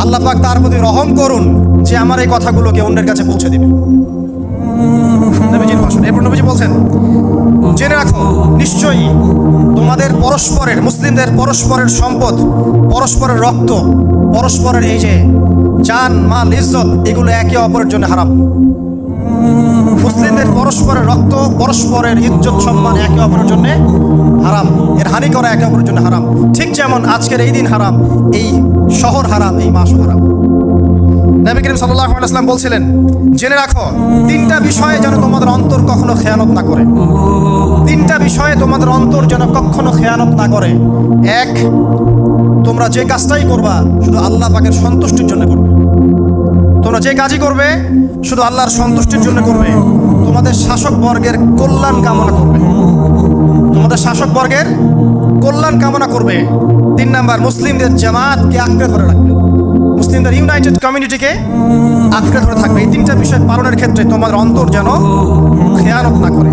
আল্লাহ পাক তার প্রতি রহম করুন যে আমার এই কথাগুলোকে অন্যের কাছে পৌঁছে দিবে। নবীজির ভাষণ। এরপর নবীজি বলছেন, জেনে রাখো নিশ্চয়ই তোমাদের পরস্পরের, মুসলিমদের পরস্পরের সম্পদ, পরস্পরের রক্ত, পরস্পরের এই যে জান মাল ইজ্জত, এগুলো একে অপরের জন্য হারাম। মুসলিমদের পরস্পরের রক্ত, পরস্পরের ইজ্জত সম্মান একে অপরের জন্য হারাম, এর হানি করা একে অপরের জন্য হারাম। ঠিক যেমন আজকের এই দিন হারাম, এই শহর হারাম, এই মাসও হারাম। নবী করিম সাল্লাল্লাহু আলাইহি ওয়াসাল্লাম বলছিলেন, জেনে রাখো তিনটা বিষয়ে যেন তোমাদের অন্তর কখনো খেয়ানত না করে। তিনটা বিষয়ে তোমাদের অন্তর যেন কখনো খেয়ানত না করে। এক, তোমরা যে কাজটাই করবা শুধু আল্লাহ পাকের সন্তুষ্টির জন্য করবে। তোমরা যে কাজই করবে শুধু আল্লাহর সন্তুষ্টির জন্য করবে। তোমাদের শাসক বর্গের কল্যাণ কামনা করবে। তোমাদের শাসক বর্গের কল্যাণ কামনা করবে। 3 নাম্বার, মুসলিমদের জামাতকে আঁকড়ে ধরে রাখবে। মুসলিমদের ইউনাইটেড কমিউনিটিকে আঁকড়ে ধরে থাকবে। এই তিনটা বিষয় পালনের ক্ষেত্রে তোমাদের অন্তর যেন খেয়ানত না করে।